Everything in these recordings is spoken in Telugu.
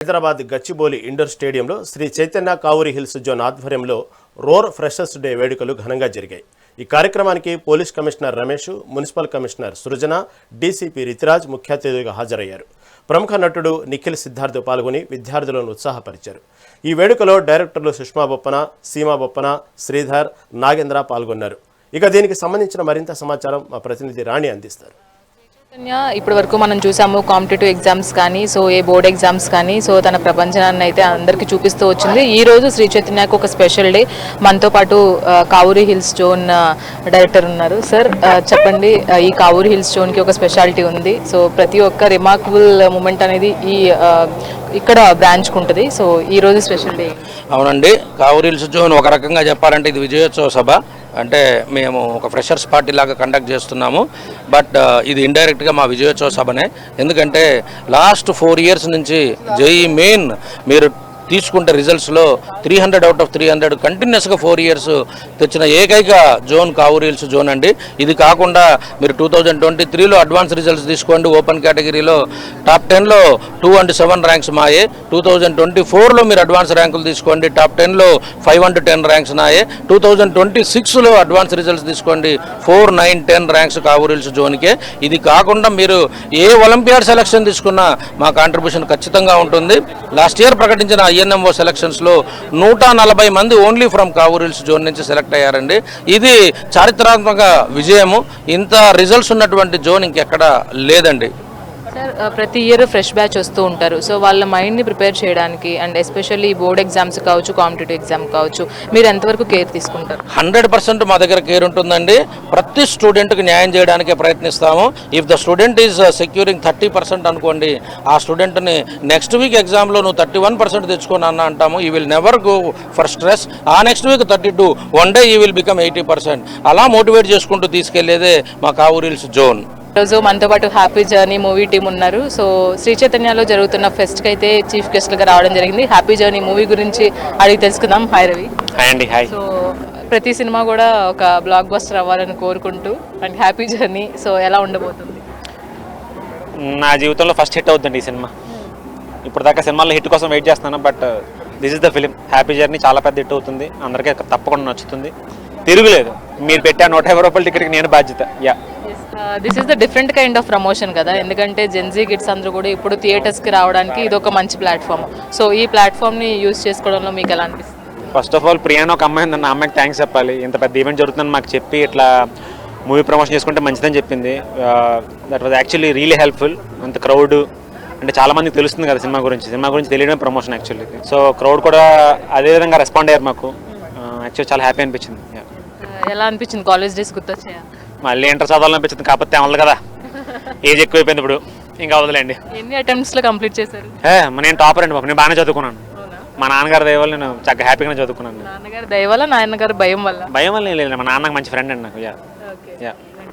హైదరాబాద్ గచ్చిబౌలి ఇండోర్ స్టేడియంలో శ్రీ చైతన్య కావూరి హిల్స్ జోన్ ఆధ్వర్యంలో రోర్ ఫ్రెషర్స్ డే వేడుకలు ఘనంగా జరిగాయి. ఈ కార్యక్రమానికి police commissioner Ramesh, municipal commissioner Srujana, DCP Ritiraj ముఖ్య అతిథిగా హాజరయ్యారు. ప్రముఖ నటుడు నిఖిల్ సిద్ధార్థ్ పాల్గొని విద్యార్థులను ఉత్సాహపరిచారు. ఈ వేడుకలో డైరెక్టర్లు సుష్మా బొప్పన, సీమా బొప్పన, శ్రీధర్, నాగేంద్ర పాల్గొన్నారు. ఇక దీనికి సంబంధించిన మరింత సమాచారం మా ప్రతినిధి రాణి అందిస్తారు. ఇప్పటి వరకు మనం చూసాము కాంపిటేటివ్ ఎగ్జామ్స్ కానీ బోర్డ్ ఎగ్జామ్స్ కానీ తన ప్రపంచాన్ని అయితే అందరికీ చూపిస్తూ వచ్చింది. ఈ రోజు శ్రీ చైతన్యకు ఒక స్పెషల్ డే. మనతో పాటు కావూరి హిల్స్ జోన్ డైరెక్టర్ ఉన్నారు. సార్ చెప్పండి, ఈ కావూరి హిల్స్ జోన్కి ఒక స్పెషాలిటీ ఉంది. ప్రతి ఒక్క రిమార్కబుల్ మూమెంట్ అనేది ఇక్కడ బ్రాంచ్కి ఉంటుంది. ఈ రోజు స్పెషల్ డే. అవునండి, కావూరి హిల్స్ జోన్ ఒక రకంగా చెప్పాలంటే ఇది విజయోత్సవ సభ. అంటే మేము ఒక ఫ్రెషర్స్ పార్టీ లాగా కండక్ట్ చేస్తున్నాము. బట్ ఇది ఇండైరెక్ట్గా మా విజయోత్సవ సభనే. ఎందుకంటే లాస్ట్ 4 years నుంచి జేఈ మెయిన్ మీరు తీసుకుంటే రిజల్ట్స్లో 300 out of 300 కంటిన్యూస్గా 4 years తెచ్చిన ఏకైక జోన్ కావూరి హిల్స్ జోన్ అండి. ఇది కాకుండా మీరు 2023లో అడ్వాన్స్ రిజల్ట్స్ తీసుకోండి. ఓపెన్ కేటగిరీలో టాప్ 10లో 2 and 7 ర్యాంక్స్ మాయే. 2024లో మీరు అడ్వాన్స్ ర్యాంకులు తీసుకోండి. టాప్ 10లో 5 and 10 ర్యాంక్స్ నాయే. 2026లో అడ్వాన్స్ రిజల్ట్స్ తీసుకోండి. 4, 9, 10 ర్యాంక్స్ కావూరి హిల్స్ జోన్కే. ఇది కాకుండా మీరు ఏ ఒలింపియాడ్ సెలక్షన్ తీసుకున్నా మా కాంట్రిబ్యూషన్ ఖచ్చితంగా ఉంటుంది. లాస్ట్ ఇయర్ ప్రకటించిన INMO సెలక్షన్స్లో 140 మంది only from Kavuri hills zone నుంచి సెలెక్ట్ అయ్యారండి. ఇది చారిత్రాత్మక విజయము. ఇంత రిజల్ట్స్ ఉన్నటువంటి జోన్ ఇంకెక్కడ లేదండి. సార్ ప్రతి ఇయర్ ఫ్రెష్ బ్యాచ్ వస్తూ ఉంటారు. వాళ్ళ మైండ్ని ప్రిపేర్ చేయడానికి అండ్ ఎస్పెషల్లీ బోర్డ్ ఎగ్జామ్స్ కావచ్చు, కాంపిటేటివ్ ఎగ్జామ్ కావచ్చు, మీరు ఎంతవరకు కేర్ తీసుకుంటారు? 100% మా దగ్గర కేర్ ఉంటుందండి. ప్రతి స్టూడెంట్కి న్యాయం చేయడానికే ప్రయత్నిస్తాము. If the student is securing 30% అనుకోండి, ఆ స్టూడెంట్ని నెక్స్ట్ వీక్ ఎగ్జామ్లో నువ్వు 31% తెచ్చుకొని అంటాము. ఈ will never go for stress. ఆ నెక్స్ట్ వీక్ 32, వన్ డే ఈ విల్ బికమ్ 80%. అలా మోటివేట్ చేసుకుంటూ తీసుకెళ్లేదే మా కావూరి హిల్స్ జోన్. ఈరోజు మనతో పాటు హ్యాపీ జర్నీ మూవీ టీం ఉన్నారు. శ్రీ చైతన్యలో జరుగుతున్న ఫెస్ట్కి అయితే చీఫ్ గెస్ట్లుగా రావడం జరిగింది. హ్యాపీ జర్నీ మూవీ గురించి అడిగి తెలుసుకుందాం. హాయ్ రవి. హాయ్ అండి. హాయ్. ప్రతి సినిమా కూడా ఒక బ్లాక్ బస్టర్ అవ్వాలని కోరుకుంటూ అండ్ హ్యాపీ జర్నీ ఎలా ఉండబోతుంది? నా జీవితంలో ఫస్ట్ హిట్ అవుతుందండి ఈ సినిమా. ఇప్పుడు దాకా సినిమాలో హిట్ కోసం వెయిట్ చేస్తున్నాను. But this is the film. Happy journey చాలా పెద్ద హిట్ అవుతుంది. అందరికీ తప్పకుండా నచ్చుతుంది. తిరుగులేదు. మీరు పెట్టే 150 రూపాయల టికెట్కి నేను బాధ్యత. Yeah, this is the different kind of promotion కదా. ఎందుకంటే జెన్జీ కిడ్స్ అందరూ కూడా ఇప్పుడు థియేటర్స్కి రావడానికి ఇది ఒక మంచి ప్లాట్ఫామ్. ఈ ప్లాట్ఫామ్ని యూజ్ చేసుకోవడంలో మీకు ఎలా అనిపిస్తుంది? ఫస్ట్ ఆఫ్ ఆల్ ప్రియాని ఒక అమ్మాయి ఉందన్న, అమ్మాయికి థ్యాంక్స్ చెప్పాలి. ఇంత పెద్ద ఈవెంట్ జరుగుతుందని మాకు చెప్పి ఇట్లా మూవీ ప్రమోషన్ చేసుకుంటే మంచిదని చెప్పింది. That was actually really helpful. అంత క్రౌడ్ అంటే చాలా మందికి తెలుస్తుంది కదా సినిమా గురించి తెలియడం ప్రమోషన్ యాక్చువల్లీ. సో క్రౌడ్ కూడా అదేవిధంగా రెస్పాండ్ అయ్యారు మాకు. యాక్చువల్లీ చాలా హ్యాపీ అనిపించింది. ఎలా అనిపించింది? కాలేజ్ డేస్ గుర్తొచ్చాయా? మళ్ళీ ఇంటర్ చదవాలనిపించింది. కాకపోతే అవ్వదు కదా, ఏజ్ ఎక్కువైపోయింది ఇప్పుడు. ఇంకా వదలండి. ఎన్ని అటెంప్ట్స్లో కంప్లీట్ చేశారు? నేను టాపర్ అండి బాబు. నేను బాగానే చదువుకున్నాను. మా నాన్నగారి దయ వల్ల నేను చక్కగా హ్యాపీగానే చదువుకున్నాను. నాన్నగారి దయ వల్ల, నాన్నగారి భయం వల్ల? భయం వల్ల లేదు, మా నాన్నకు మంచి ఫ్రెండ్ అండి నాకు.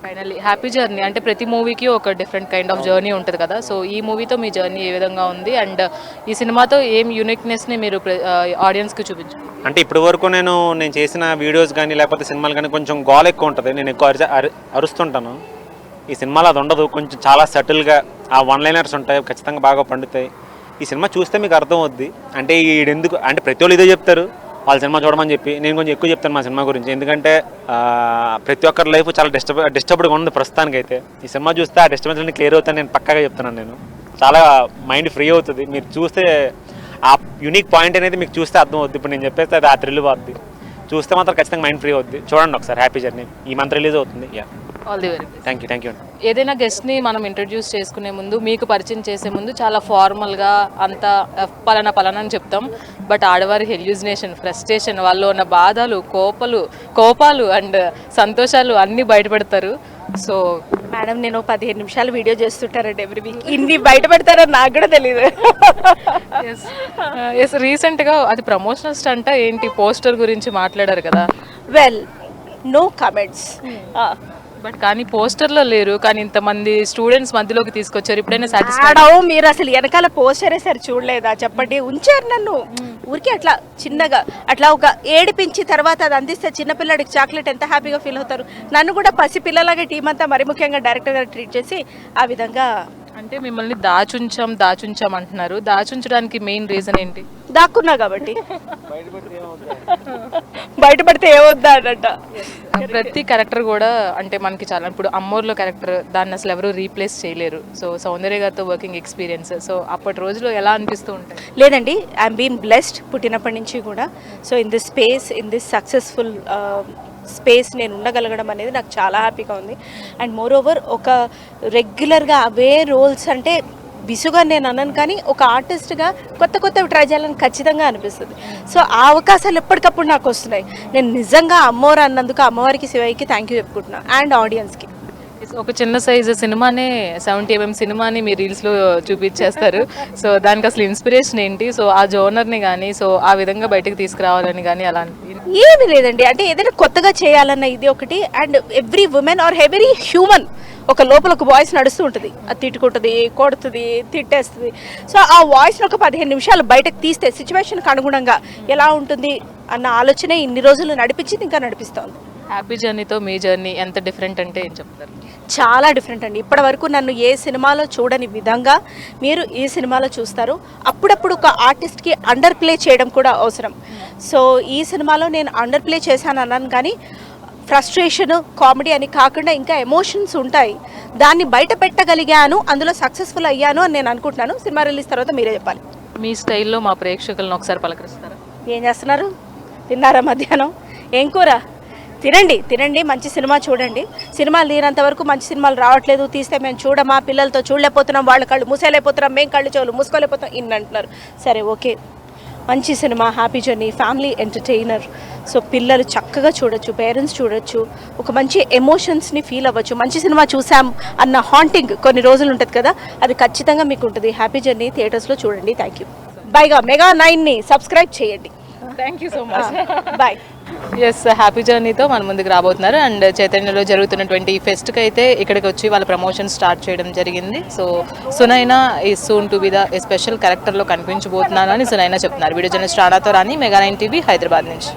ఫైనల్లీ హ్యాపీ జర్నీ అంటే ప్రతి మూవీకి ఒక డిఫరెంట్ కైండ్ ఆఫ్ జర్నీ ఉంటుంది కదా. ఈ మూవీతో మీ జర్నీ ఏ విధంగా ఉంది అండ్ ఈ సినిమాతో ఏం యూనిక్నెస్ని మీరు ఆడియన్స్కి చూపించారు? అంటే ఇప్పటి వరకు నేను చేసిన వీడియోస్ కానీ లేకపోతే సినిమాలు కానీ కొంచెం గోల్ ఎక్కువ ఉంటుంది. నేను ఎక్కువ అరుస్తుంటాను. ఈ సినిమాలో అది ఉండదు. కొంచెం చాలా సటిల్గా ఆ 1-liners ఉంటాయి, ఖచ్చితంగా బాగా పండుతాయి. ఈ సినిమా చూస్తే మీకు అర్థం అవుద్ది. అంటే ఈడెందుకు అంటే ప్రతి వాళ్ళు ఇదే చెప్తారు వాళ్ళ సినిమా చూడమని చెప్పి. నేను కొంచెం ఎక్కువ చెప్తాను మా సినిమా గురించి. ఎందుకంటే ప్రతి ఒక్కరి లైఫ్ చాలా డిస్టర్బ్డ్గా ఉంది ప్రస్తుతానికైతే. ఈ సినిమా చూస్తే ఆ డిస్టర్బెన్స్ అన్ని క్లియర్ అవుతాను నేను పక్కాగా చెప్తున్నాను. నేను చాలా మైండ్ ఫ్రీ అవుతుంది. మీరు చూస్తే ఆ యూనిక్ పాయింట్ అనేది మీకు చూస్తే అర్థం అవుద్ది. ఇప్పుడు నేను చెప్పేస్తే అది ఆ థ్రిల్ పోద్ది. చూస్తే మాత్రం ఖచ్చితంగా మైండ్ ఫ్రీ అవుద్ది. చూడండి ఒకసారి హ్యాపీ జర్నీ. ఈ మంత్ రిలీజ్ అవుతుంది. All the very best. Thank you. ఏదైనా గెస్ట్ని మనం ఇంట్రడ్యూస్ చేసుకునే ముందు, మీకు పరిచయం చేసే ముందు చాలా ఫార్మల్గా అంతా పలానా అని చెప్తాం. బట్ ఆడవారి హెల్యూజినేషన్, ఫ్రస్ట్రేషన్, వాళ్ళు ఉన్న బాధలు, కోపాలు అండ్ సంతోషాలు అన్నీ బయటపెడతారు. మేడం నేను 15 నిమిషాలు వీడియో చేస్తుంటారండి ఎవ్రీ వీక్. ఇన్ని బయట పెడతారని నాకు కూడా తెలియదు. రీసెంట్గా అది ప్రమోషనల్ స్టంట్ ఏంటి, పోస్టర్ గురించి మాట్లాడారు కదా? Well, no comments. బట్ కానీ పోస్టర్లో లేరు, కానీ ఇంతమంది స్టూడెంట్స్ మధ్యలోకి తీసుకొచ్చారు. ఇప్పుడైనా సాటిస్ఫైడ్? మీరు అసలు వెనకాల పోస్టర్ వేసారు చూడలేదా? చెప్పండి. ఉంచారు నన్ను ఊరికి అట్లా చిన్నగా, అట్లా ఒక ఏడిపించి తర్వాత అది అందిస్తే చిన్నపిల్లడికి చాక్లెట్ ఎంత హ్యాపీగా ఫీల్ అవుతారు. నన్ను కూడా పసిపిల్లలాగా టీం అంతా, మరి ముఖ్యంగా డైరెక్టర్ గారు ట్రీట్ చేసి ఆ విధంగా అంటే మిమ్మల్ని దాచుంచాం అంటున్నారు. దాచుంచడానికి మెయిన్ రీజన్ ఏంటి? దాక్కున్నా కాబట్టి. బయటపడితే ఏమవుద్దా అన్నట్ట. ప్రతి క్యారెక్టర్ కూడా అంటే మనకి చాలా, ఇప్పుడు అమ్మోర్లో క్యారెక్టర్ దాన్ని అసలు ఎవరు రీప్లేస్ చేయలేరు. సో సౌందర్య గారితో వర్కింగ్ ఎక్స్పీరియన్స్, సో అప్పటి రోజులు ఎలా అనిపిస్తూ ఉంటాయి? లేదండి, ఐఎమ్ బీన్ బ్లెస్డ్ పుట్టినప్పటి నుంచి కూడా. So in this space, in this successful space నేను ఉండగలగడం అనేది నాకు చాలా హ్యాపీగా ఉంది. అండ్ మోర్ ఓవర్ ఒక రెగ్యులర్గా అవే రోల్స్ అంటే విసుగా నేను అన్నాను, కానీ ఒక ఆర్టిస్ట్గా కొత్త ట్రై చేయాలని ఖచ్చితంగా అనిపిస్తుంది. సో ఆ అవకాశాలు ఎప్పటికప్పుడు నాకు వస్తున్నాయి. నేను నిజంగా అమ్మవారు అన్నందుకు అమ్మవారికి, శివయ్యకి థ్యాంక్ యూ చెప్పుకుంటున్నాను, అండ్ ఆడియన్స్కి. ఒక చిన్న సైజు సినిమానే 70mm సినిమాని మీ రీల్స్లో చూపించేస్తారు. సో దానికి అసలు ఇన్స్పిరేషన్ ఏంటి? సో ఆ జోనర్ని కానీ, సో ఆ విధంగా బయటకు తీసుకురావాలని కానీ అలా ఏమీ లేదండి, అంటే ఏదైనా కొత్తగా చేయాలన్న ఇది ఒకటి. And every women are every human ఒక లోపల ఒక వాయిస్ నడుస్తూ ఉంటుంది. అది తిట్టుకుంటుంది, కొడుతుంది, తిట్టేస్తుంది. సో ఆ వాయిస్ని ఒక 15 నిమిషాలు బయటకు తీస్తే సిచ్యువేషన్కి అనుగుణంగా ఎలా ఉంటుంది అన్న ఆలోచన ఇన్ని రోజులు నడిపించింది, ఇంకా నడిపిస్తోంది. హ్యాపీ జర్నీతో మీ జర్నీ ఎంత డిఫరెంట్ అంటే ఏం చెప్తారు? చాలా డిఫరెంట్ అండి. ఇప్పటి వరకు నన్ను ఏ సినిమాలో చూడని విధంగా మీరు ఈ సినిమాలో చూస్తారు. అప్పుడప్పుడు ఒక ఆర్టిస్ట్కి అండర్ ప్లే చేయడం కూడా అవసరం. సో ఈ సినిమాలో నేను అండర్ ప్లే చేశాను అన్నాను, కానీ ఫ్రస్ట్రేషన్, కామెడీ అని కాకుండా ఇంకా ఎమోషన్స్ ఉంటాయి. దాన్ని బయట పెట్టగలిగాను, అందులో సక్సెస్ఫుల్ అయ్యాను అని నేను అనుకుంటున్నాను. సినిమా రిలీజ్ తర్వాత మీరే చెప్పాలి. మీ స్టైల్లో మా ప్రేక్షకులను ఒకసారి పలకరిస్తారా? ఏం చేస్తున్నారు? తిన్నారా మధ్యాహ్నం? ఏం కూర? తినండి, మంచి సినిమా చూడండి. సినిమాలు తీరినంత వరకు మంచి సినిమాలు రావట్లేదు, తీస్తే మేము చూడమా, పిల్లలతో చూడలేకపోతున్నాం, వాళ్ళ కళ్ళు మూసేయలేకపోతున్నాం, మేము కళ్ళు చెవులు మూసుకోలేకపోతాం ఇన్ని అంటున్నారు. సరే, ఓకే, మంచి cinema, happy journey, family entertainer. So పిల్లలు చక్కగా చూడొచ్చు, పేరెంట్స్ చూడొచ్చు, ఒక మంచి ఎమోషన్స్ని ఫీల్ అవ్వచ్చు. మంచి సినిమా చూసాం అన్న హాంటింగ్ కొన్ని రోజులు ఉంటుంది కదా, అది ఖచ్చితంగా మీకు ఉంటుంది. హ్యాపీ జర్నీ థియేటర్స్లో చూడండి. Thank you. బైగా MEGA9ని సబ్స్క్రైబ్ చేయండి. Thank you so much. Bye. Yes, happy జర్నీతో మన ముందుకు రాబోతున్నారు. అండ్ చైతన్యలో జరుగుతున్నటువంటి ఈ ఫెస్ట్కి అయితే ఇక్కడికి వచ్చి వాళ్ళ ప్రమోషన్ స్టార్ట్ చేయడం జరిగింది. సో సునైనా ఈ soon to be the special క్యారెక్టర్లో కనిపించబోతున్నాను అని సునైనా చెప్తున్నారు. వీడియో జర్నలిస్ట్ రాణాతో రాణి, MEGA9 TV, హైదరాబాద్ నుంచి.